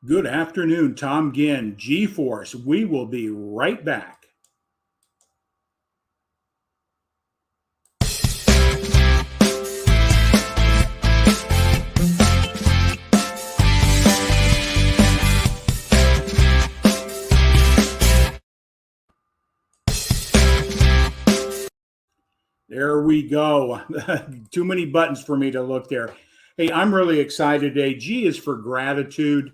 Good afternoon, Tom Ginn, G-Force. We will be right back. There we go. Too many buttons for me to look there. Hey, I'm really excited today. G is for gratitude.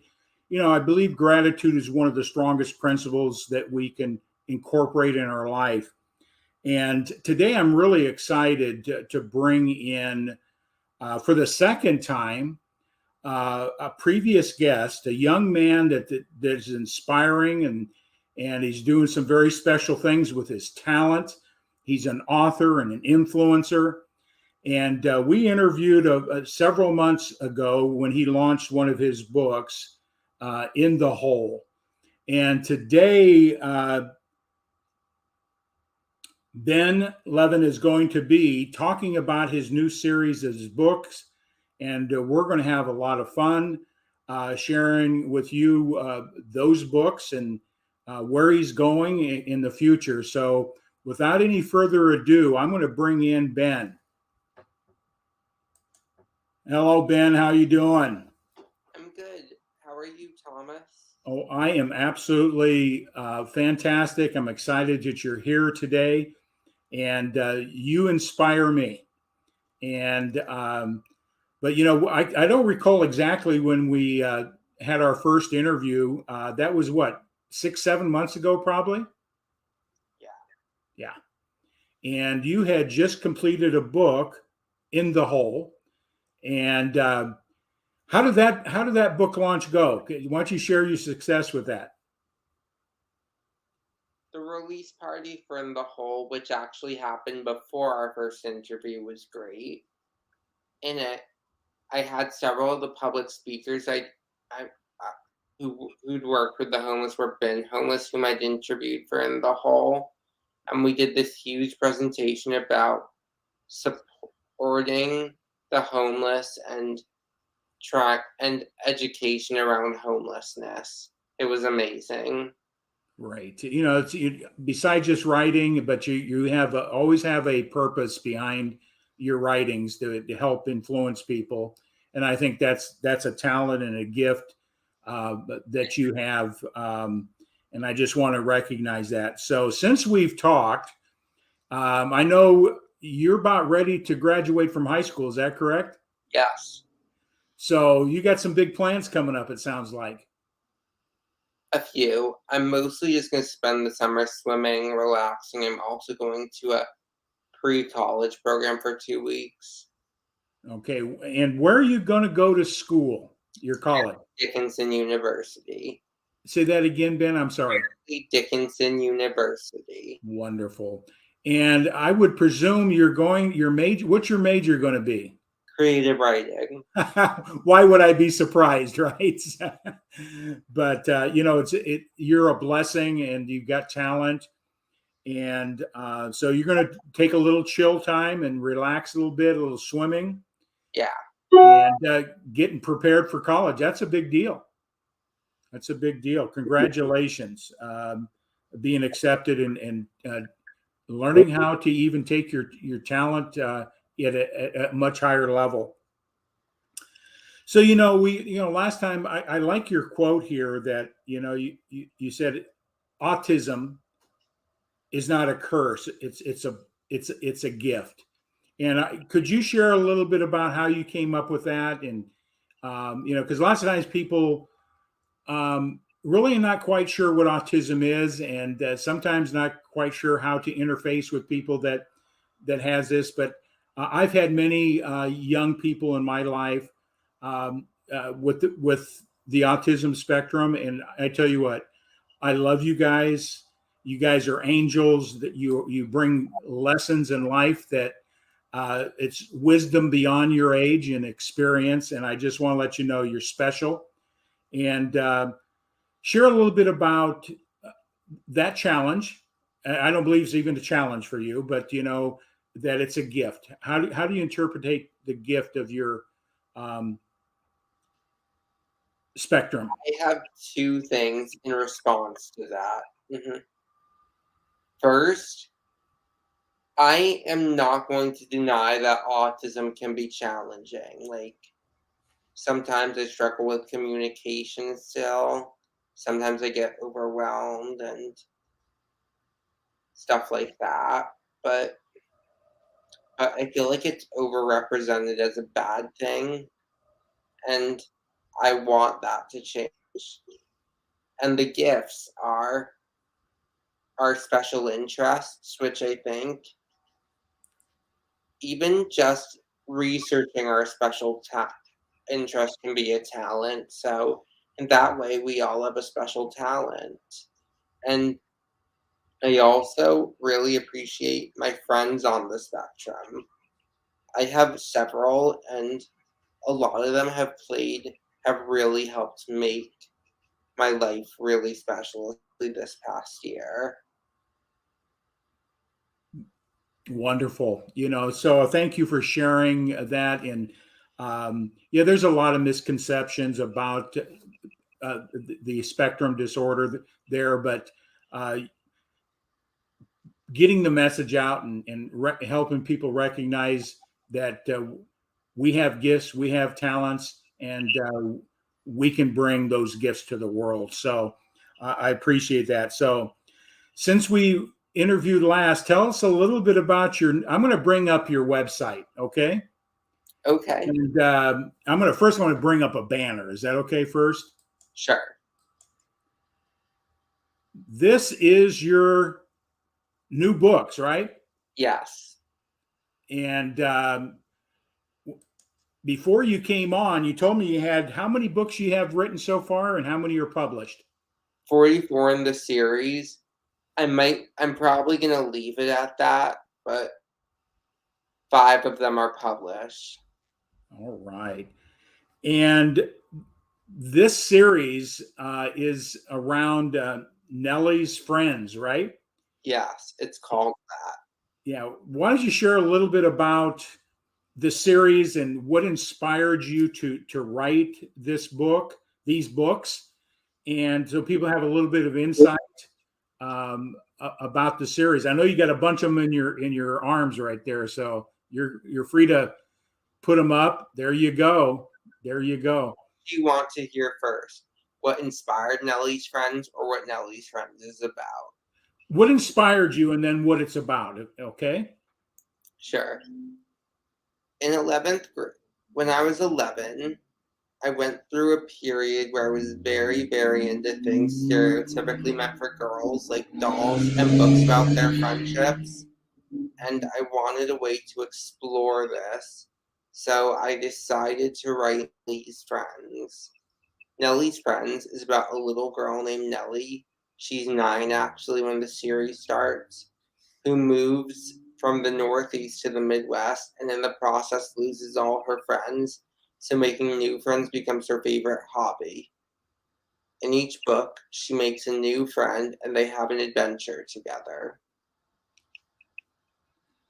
I believe gratitude is one of the strongest principles that we can incorporate in our life. And today I'm really excited to bring in, for the second time, a previous guest, a young man that is inspiring, and he's doing some very special things with his talent. He's an author and an influencer. And we interviewed several months ago when he launched one of his books, In the Hole. And today, Ben Levin is going to be talking about his new series of his books. And we're going to have a lot of fun sharing with you those books and where he's going in the future. So without any further ado, I'm going to bring in Ben. Hello, Ben. How you doing? I'm good. How are you, Thomas? Oh, I am absolutely fantastic. I'm excited that you're here today, and you inspire me. And but I don't recall exactly when we had our first interview. That was what, 6-7 months ago, probably. Yeah. And you had just completed a book, In the Hole, and how did that book launch go? Why don't you share your success with that? The release party for In the Hole, which actually happened before our first interview, was great. In it, I had several of the public speakers who'd worked with the homeless or been homeless whom I'd interviewed for In the Hole, and we did this huge presentation about supporting the homeless and education around homelessness. It was amazing. Right. It's besides just writing, but you have always have a purpose behind your writings to help influence people, and I think that's a talent and a gift that you have, and I just want to recognize that. So since we've talked, I know you're about ready to graduate from high school. Is that correct? Yes. So you got some big plans coming up, it sounds like. A few. I'm mostly just going to spend the summer swimming, relaxing. I'm also going to a pre-college program for 2 weeks. Okay. And where are you going to go to school? Your college? Dickinson University. Say that again, Ben. I'm sorry. Dickinson University. Wonderful. And I would presume your major. What's your major going to be? Creative writing. Why would I be surprised, right? But you're a blessing, and you've got talent, and so you're going to take a little chill time and relax a little bit, a little swimming. Yeah. And getting prepared for college. That's a big deal. That's a big deal. Congratulations, being accepted and learning how to even take your talent at a much higher level. So last time I like your quote here that you said autism is not a curse. It's a gift. And could you share a little bit about how you came up with that? And because lots of times people really not quite sure what autism is, and sometimes not quite sure how to interface with people that has this. But I've had many young people in my life with the autism spectrum, and I tell you what, I love you guys. You guys are angels. That you bring lessons in life that it's wisdom beyond your age and experience. And I just want to let you know you're special. And share a little bit about that challenge. I don't believe it's even a challenge for you, but that it's a gift. How do you interpret the gift of your spectrum? I have two things in response to that. First, I am not going to deny that autism can be challenging. Like, sometimes I struggle with communication still. Sometimes I get overwhelmed and stuff like that. But I feel like it's overrepresented as a bad thing, and I want that to change. And the gifts are our special interests, which I think even just researching our special interest can be a talent. So in that way, we all have a special talent. And I also really appreciate my friends on the spectrum. I have several, and a lot of them have really helped make my life really special, especially this past year. Wonderful. So thank you for sharing that. And yeah, there's a lot of misconceptions about the spectrum disorder there, but getting the message out and helping people recognize that we have gifts, we have talents, and we can bring those gifts to the world. So I appreciate that. So since we interviewed last, tell us a little bit about I'm going to bring up your website, okay? Okay, And I'm going to bring up a banner. Is that okay first? sure. This is your new books, right? Yes. And before you came on, you told me you had how many books you have written so far and how many are published? 44 in the series. I'm probably gonna leave it at that, but 5 of them are published. All right. And this series is around Nellie's friends, right? Yes, it's called that. Yeah. Why don't you share a little bit about the series and what inspired you to write these books, and so people have a little bit of insight about the series. I know you got a bunch of them in your arms right there, so you're free to put them up. There you go. There you go. Do you want to hear first what inspired Nellie's Friends or what Nellie's Friends is about? What inspired you, and then what it's about? Okay. Sure. In 11th grade, when I was 11, I went through a period where I was very, very into things stereotypically meant for girls, like dolls and books about their friendships. And I wanted a way to explore this. So I decided to write Nellie's Friends. Nellie's Friends is about a little girl named Nellie. She's 9 actually when the series starts, who moves from the Northeast to the Midwest and in the process loses all her friends. So making new friends becomes her favorite hobby. In each book, she makes a new friend and they have an adventure together.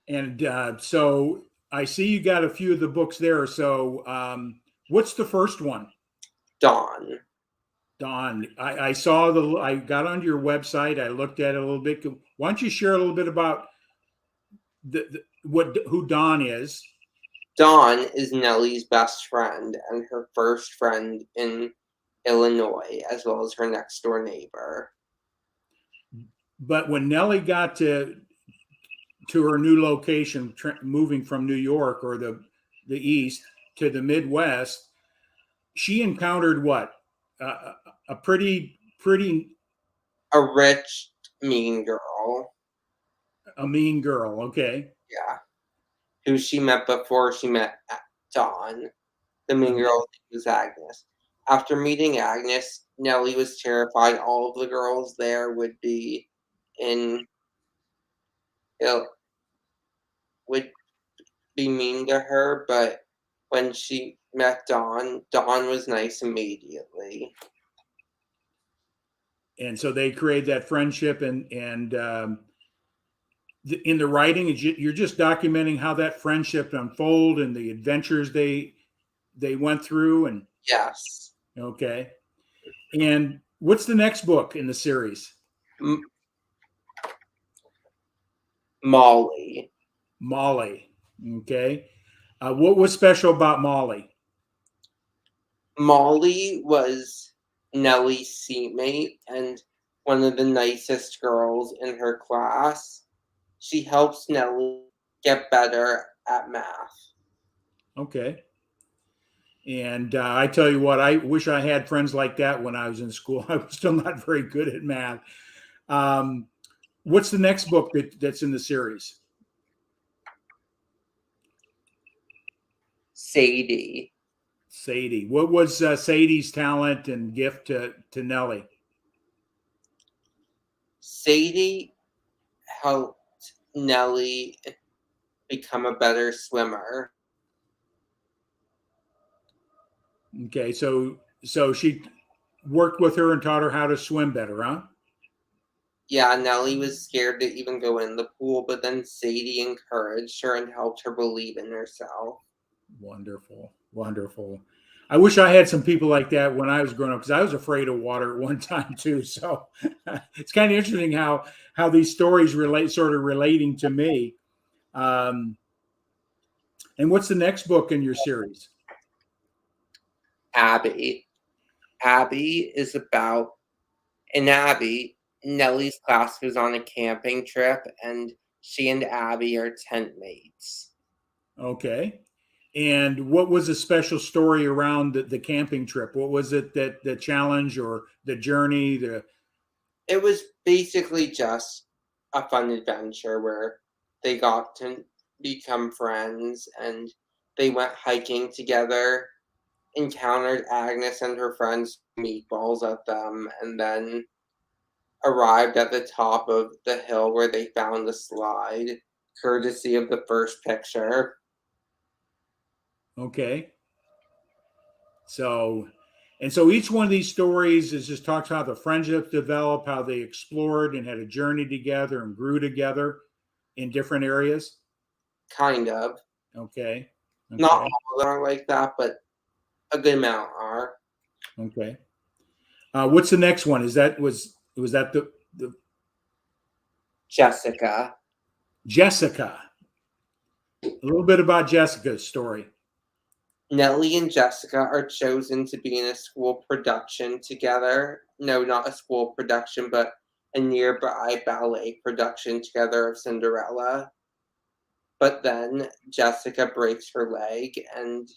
And so I see you got a few of the books there. So what's the first one? Dawn. Dawn. I I got onto your website. I looked at it a little bit. Why don't you share a little bit about who Dawn is? Dawn is Nellie's best friend and her first friend in Illinois, as well as her next door neighbor. But when Nellie got to her new location, moving from New York or the East to the Midwest, she encountered what? A pretty A rich, mean girl. a mean girl. Okay. Yeah. Who she met before she met Dawn. The mean girl was Agnes. After meeting Agnes, Nellie was terrified all of the girls there would be in would be mean to her, but when she met Dawn, Dawn was nice immediately. And so they create that friendship, and in the writing, you're just documenting how that friendship unfold and the adventures they went through. And Yes. Okay. And what's the next book in the series? Molly. Molly. Okay. What was special about Molly? Molly was Nellie's seatmate and one of the nicest girls in her class. She helps Nellie get better at math. Okay. And I tell you what, I wish I had friends like that when I was in school. I was still not very good at math. Um, what's the next book that's in the series? Sadie. Sadie. What was Sadie's talent and gift to Nellie? Sadie helped Nellie become a better swimmer. Okay, so she worked with her and taught her how to swim better, huh? Yeah, Nellie was scared to even go in the pool, but then Sadie encouraged her and helped her believe in herself. Wonderful, wonderful. I wish I had some people like that when I was growing up because I was afraid of water at one time too. So it's kind of interesting how these stories relate, sort of relating to me. Um, and what's the next book in your series? Abby. Abby is about in Abby, Nellie's class goes on a camping trip, and she and Abby are tent mates. Okay. And what was a special story around the camping trip? What was it that the challenge or the journey? It was basically just a fun adventure where they got to become friends and they went hiking together, encountered Agnes and her friends meatballs at them, and then arrived at the top of the hill where they found the slide, courtesy of the first picture. Okay. So, and so each one of these stories is just talks about how the friendships developed, how they explored and had a journey together and grew together in different areas. Kind of. Okay. Not all Okay. of them are like that, but a good amount are. Okay. What's the next one? Was that the Jessica. Jessica? A little bit about Jessica's story. Nellie and Jessica are chosen to be in a school production together. No, not a school production, but a nearby ballet production together of Cinderella. But then Jessica breaks her leg, and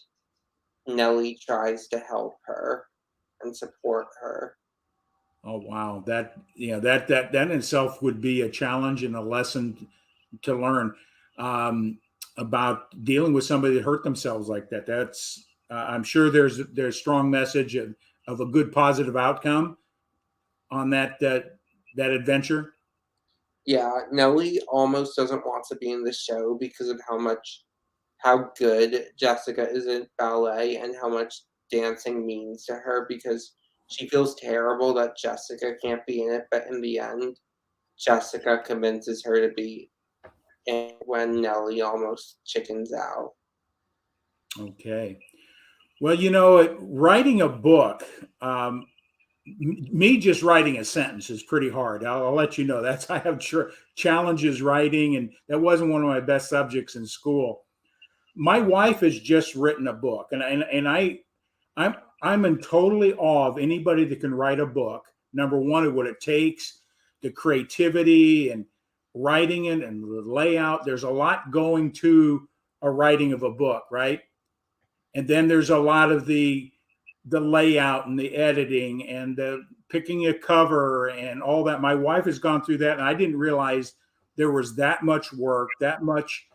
Nellie tries to help her and support her. Oh wow, that that in itself would be a challenge and a lesson to learn about dealing with somebody that hurt themselves like that. That's I'm sure there's strong message of a good positive outcome on that adventure. Yeah, Nellie almost doesn't want to be in the show because of how good Jessica is at ballet and how much dancing means to her because she feels terrible that Jessica can't be in it, but in the end, Jessica convinces her to be in when Nellie almost chickens out. Okay. Well, writing a book, me just writing a sentence is pretty hard. I'll let you know that's I have challenges writing, and that wasn't one of my best subjects in school. My wife has just written a book, and I'm in totally awe of anybody that can write a book. Number one, of what it takes, the creativity and writing it and the layout. There's a lot going to a writing of a book, right? And then there's a lot of the layout and the editing and the picking a cover and all that. My wife has gone through that, and I didn't realize there was that much work, that much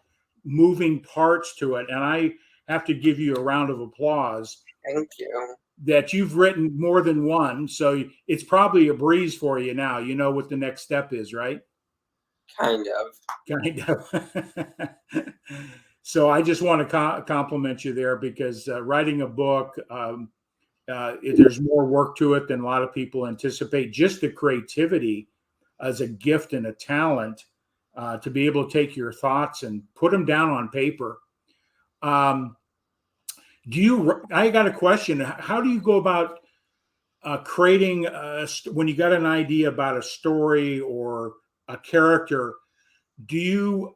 moving parts to it. And I have to give you a round of applause Thank you. that you've written more than one. So it's probably a breeze for you now. You know what the next step is, right? Kind of. Kind of. So I just want to compliment you there because writing a book, there's more work to it than a lot of people anticipate. Just the creativity as a gift and a talent to be able to take your thoughts and put them down on paper. I got a question. How do you go about creating when you got an idea about a story or a character, do you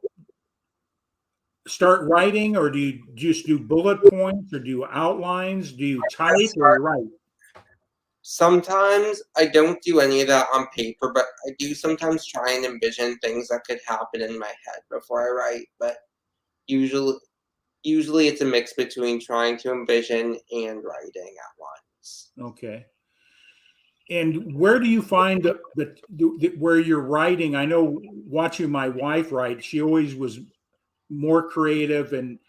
start writing, or do you just do bullet points, or do you outlines? Do you type or write? Sometimes I don't do any of that on paper, but I do sometimes try and envision things that could happen in my head before I write. But usually it's a mix between trying to envision and writing at once. Okay. And where do you find where you're writing? I know watching my wife write, she always was more creative in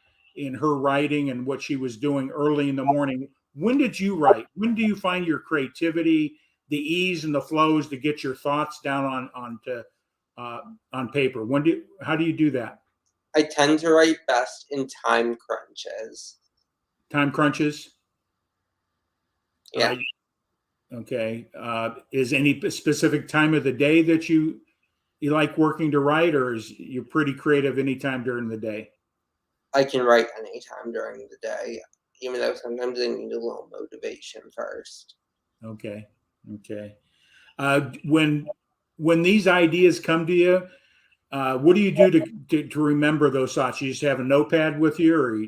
her writing and what she was doing early in the morning. When did you write? When do you find your creativity, the ease and the flows to get your thoughts down on paper? How do you do that? I tend to write best in time crunches. Time crunches? Yeah. Okay. Is any specific time of the day that you like working to write, or is you're pretty creative anytime during the day? I can write anytime during the day, even though sometimes I need a little motivation first. Okay. Okay. When these ideas come to you, what do you do to remember those thoughts? You just have a notepad with you, or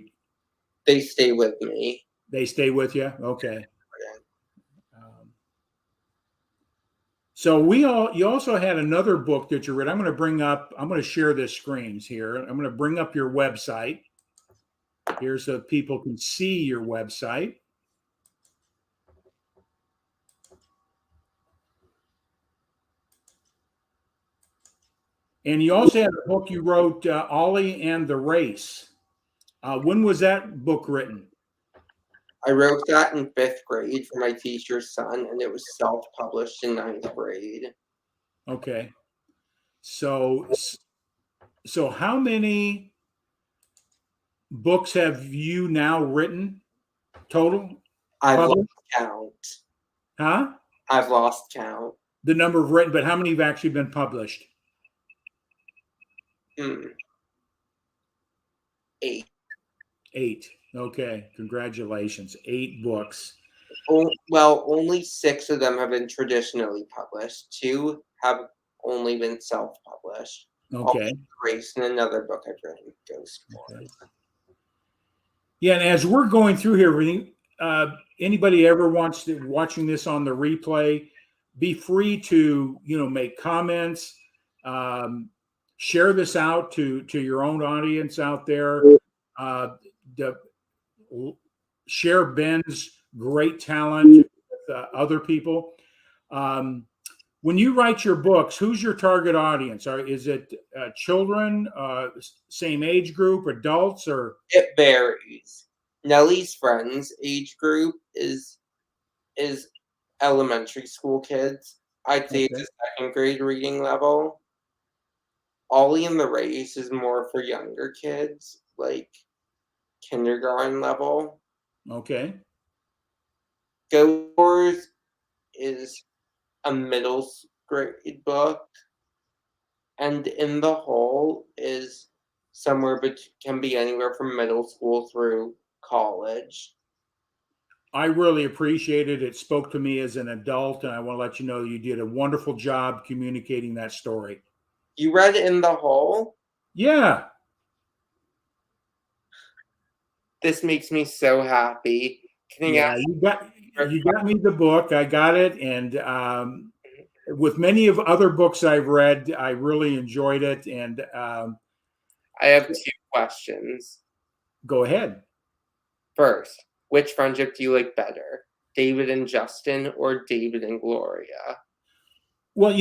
They stay with me. they stay with you? Okay. So you also had another book that you read. I'm going to share this screens here. I'm going to bring up your website here so people can see your website. And you also had a book you wrote, Ollie and the Race. When was that book written? I wrote that in 5th grade for my teacher's son, and it was self-published in 9th grade. Okay. So how many books have you now written total? I've lost count. Huh? I've lost count. The number of written, but how many have actually been published? 8. 8. Okay. Congratulations. 8 books. Well, only 6 of them have been traditionally published. 2 have only been self-published. Okay. Race and another book I've written, Ghost Wars. Okay. Yeah, and as we're going through here, anybody ever watching this on the replay, be free to make comments, share this out to your own audience out there. Share Ben's great talent with other people. When you write your books, who's your target audience? Is it children, same age group, adults, or? It varies. Nellie's friends age group is elementary school kids. I'd say it's a 2nd grade reading level. Ollie and the Race is more for younger kids, like kindergarten level. Okay. Ghost Wars is a middle grade book, and In the Hole is can be anywhere from middle school through college. I really appreciate it. It spoke to me as an adult, and I want to let you know you did a wonderful job communicating that story. You read In the Hole? Yeah. This makes me so happy. You got me the book. I got it, and with many of other books I've read, I really enjoyed it. And I have 2 questions. Go ahead. First, which friendship do you like better, David and Justin or David and Gloria? Well,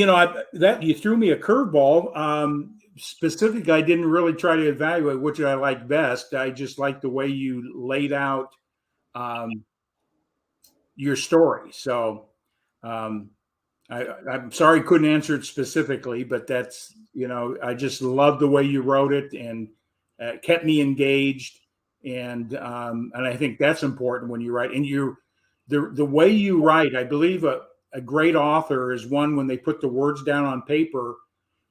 that you threw me a curveball. Specifically, I didn't really try to evaluate which I like best. I just like the way you laid out your story. So I'm sorry I couldn't answer it specifically, but that's, I just love the way you wrote it, and kept me engaged. And I think that's important when you write. And the way you write, I believe a great author is one when they put the words down on paper,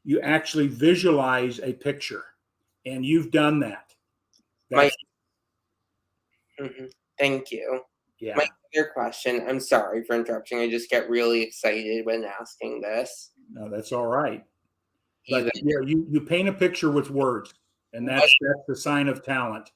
you actually visualize a picture, and you've done that. Thank you. Yeah. My other question, I'm sorry for interrupting. I just get really excited when asking this. No, that's all right. But Even yeah, you paint a picture with words, and what, that's the sign of talent.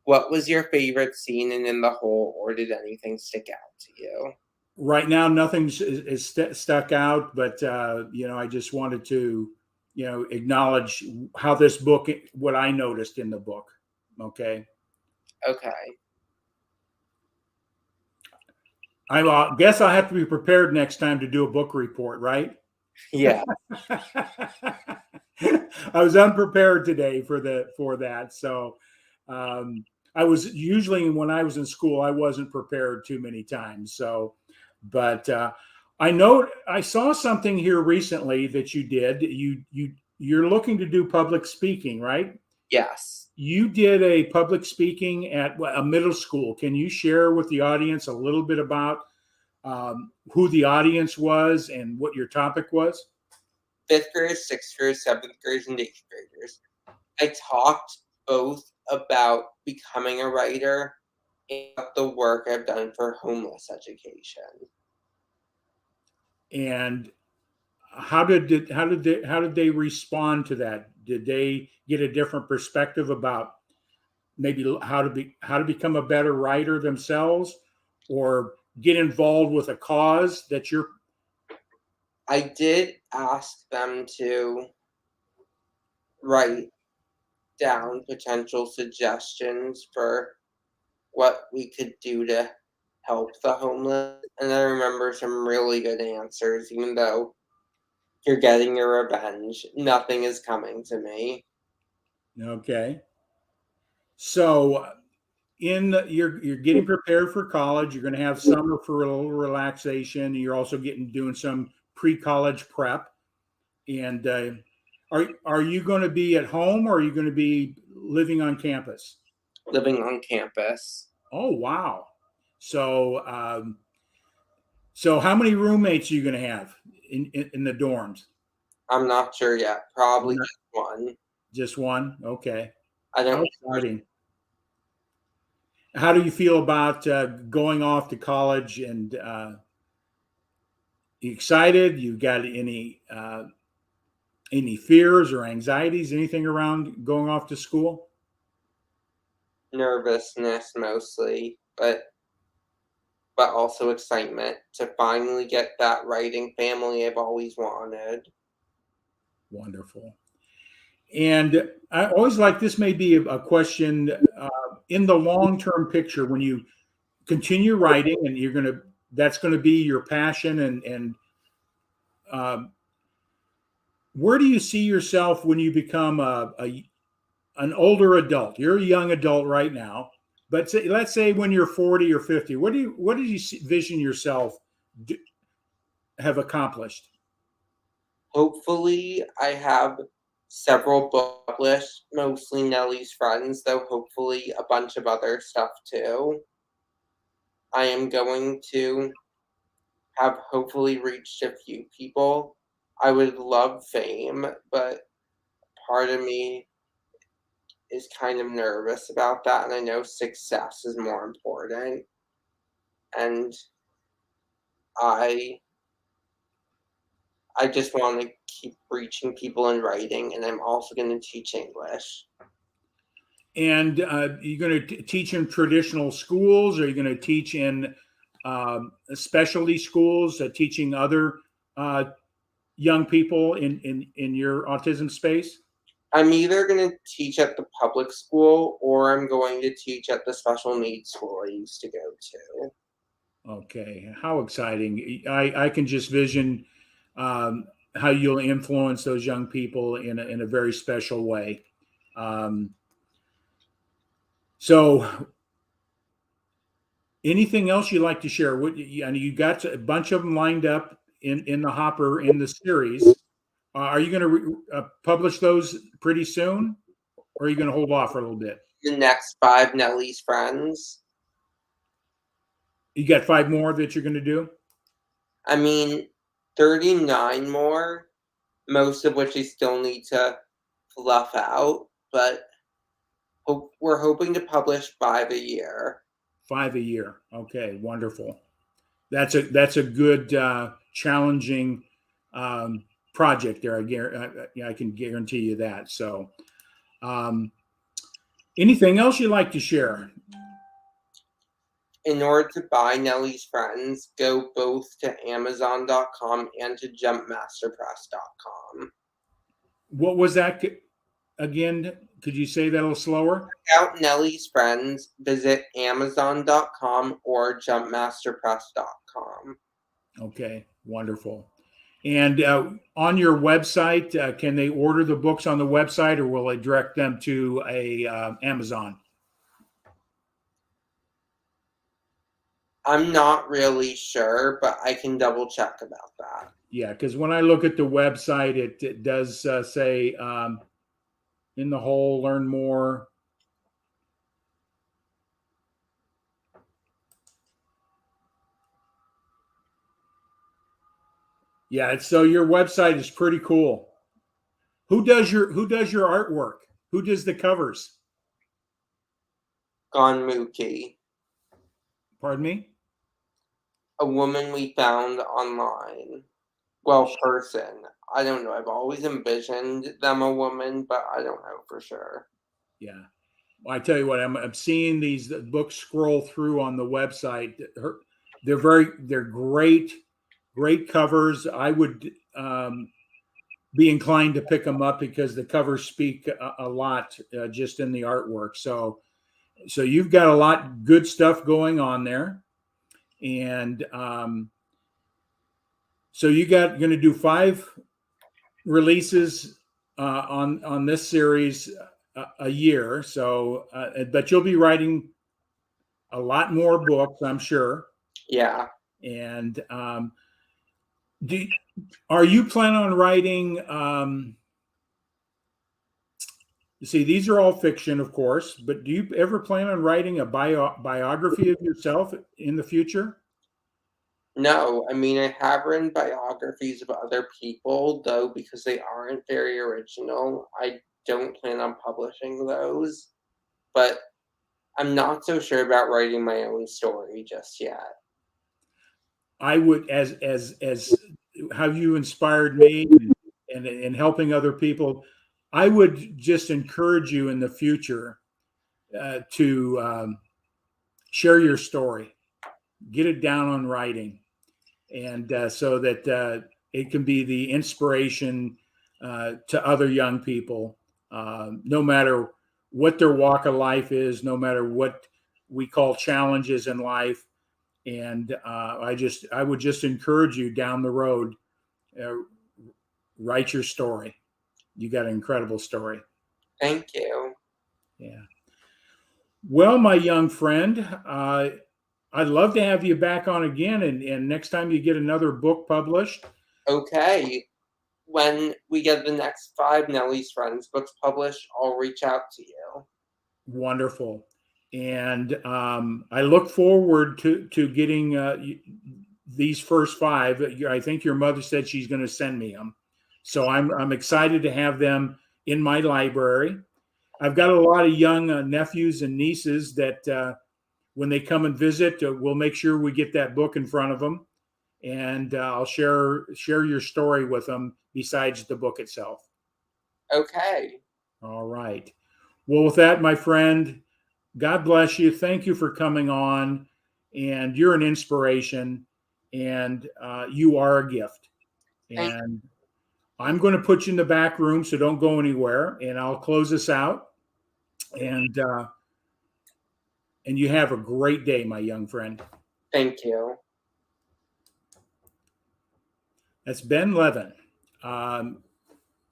what was your favorite scene in the whole, or did anything stick out to you? Right now, nothing's is stuck out, but I just wanted to, acknowledge how this book, what I noticed in the book. Okay. Okay. I guess I have to be prepared next time to do a book report, right? Yeah. I was unprepared today for that. So I was usually when I was in school, I wasn't prepared too many times. So, but I saw something here recently that you did. You're looking to do public speaking, right? Yes. You did a public speaking at a middle school. Can you share with the audience a little bit about who the audience was and what your topic was? 5th graders, 6th graders, 7th graders, and 8th graders. I talked both about becoming a writer and the work I've done for homeless education. And how did they respond to that? Did they get a different perspective about maybe how to become a better writer themselves, or get involved with a cause that you're? I did ask them to write down potential suggestions for what we could do to help the homeless, and I remember some really good answers, even though you're getting your revenge. Nothing is coming to me. Okay. So you're getting prepared for college. You're going to have summer for a little relaxation. You're also doing some pre-college prep. And are you going to be at home, or are you going to be living on campus? Living on campus. Oh, wow. So so how many roommates are you going to have in the dorms? I'm not sure yet. Probably just one. Just one. Okay. I How don't. exciting. How do you feel about going off to college, and you excited? You got any fears or anxieties, anything around going off to school? Nervousness mostly, but also excitement to finally get that writing family I've always wanted. Wonderful. And I always like, this may be a question in the long-term picture, when you continue writing and that's going to be your passion, and um, where do you see yourself when you become an older adult? You're a young adult right now, but let's say when you're 40 or 50, what do you vision yourself have accomplished? Hopefully, I have several books published, mostly Nellie's Friends, though hopefully a bunch of other stuff too. I am going to have hopefully reached a few people. I would love fame, but part of me is kind of nervous about that, and I know success is more important. And I I just want to keep reaching people in writing, and I'm also going to teach English. And you're going to teach in traditional schools, or are you going to teach in specialty schools, teaching other young people in your autism space? I'm either going to teach at the public school or I'm going to teach at the special needs school I used to go to. Okay, how exciting! I can just vision how you'll influence those young people in a very special way. Um, so, anything else you'd like to share? And you got a bunch of them lined up in the hopper in the series. Are you going to publish those pretty soon, or are you going to hold off for a little bit? The next 5 Nellie's Friends. You got 5 more that you're going to do? I mean, 39 more, most of which I still need to fluff out, but we're hoping to publish 5 a year. 5 a year. Okay, wonderful. That's a good challenging project there. I can guarantee you that. So, anything else you'd like to share? In order to buy Nellie's Friends, go both to Amazon.com and to JumpMasterPress.com. What was that again? Could you say that a little slower? Out Nellie's Friends, visit Amazon.com or JumpMasterPress.com. Okay, wonderful. And on your website, can they order the books on the website, or will I direct them to Amazon? I'm not really sure, but I can double check about that. Yeah, because when I look at the website, it does say in the hole, learn more. Yeah, so your website is pretty cool. Who does your artwork? Who does the covers? Gone Mookie. Pardon me? A woman we found online. Well, person. I don't know. I've always envisioned them a woman, but I don't know for sure. Yeah. Well, I tell you what, I'm seeing these books scroll through on the website. They're great covers. I would be inclined to pick them up because the covers speak a lot just in the artwork. So you've got a lot good stuff going on there, and so going to do 5 releases on this series a year. So, but you'll be writing a lot more books, I'm sure. Yeah. And are you planning on writing? See, these are all fiction, of course, but do you ever plan on writing a biography of yourself in the future? No, I mean, I have written biographies of other people, though, because they aren't very original. I don't plan on publishing those, but I'm not so sure about writing my own story just yet. I would, as how you inspired me and helping other people, I would just encourage you in the future to share your story, get it down on writing, and so that it can be the inspiration to other young people, no matter what their walk of life is, no matter what we call challenges in life. And I would just encourage you down the road, uh, write your story. You got an incredible story. Thank you. Yeah. Well, my young friend, I'd love to have you back on again. And next time you get another book published. Okay. When we get the next 5 Nellie's Friends books published, I'll reach out to you. Wonderful. And I look forward to getting these first 5. I think your mother said she's going to send me them. So I'm excited to have them in my library. I've got a lot of young nephews and nieces that when they come and visit, we'll make sure we get that book in front of them, and I'll share your story with them besides the book itself. Okay. All right. Well, with that, my friend, God bless you. Thank you for coming on, and you're an inspiration, and you are a gift. And I'm going to put you in the back room, so don't go anywhere, and I'll close this out. And you have a great day, my young friend. Thank you. That's Ben Levin.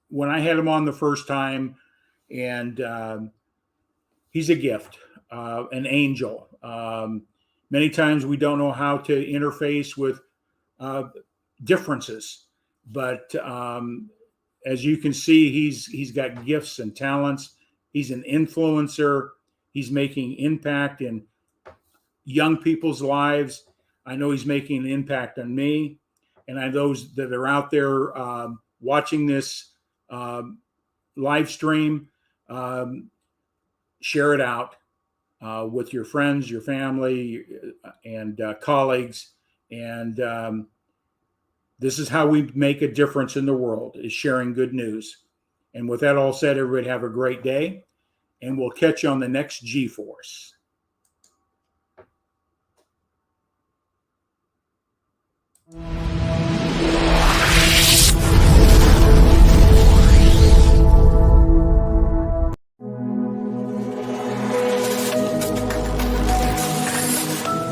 When I had him on the first time, and he's a gift, an angel. Many times we don't know how to interface with differences, but as you can see, he's got gifts and talents. He's an influencer. He's making impact in young people's lives. I know he's making an impact on me, and I know those that are out there watching this live stream, share it out. with your friends, your family, and colleagues. And this is how we make a difference in the world, is sharing good news. And with that all said, everybody have a great day, and we'll catch you on the next G-Force.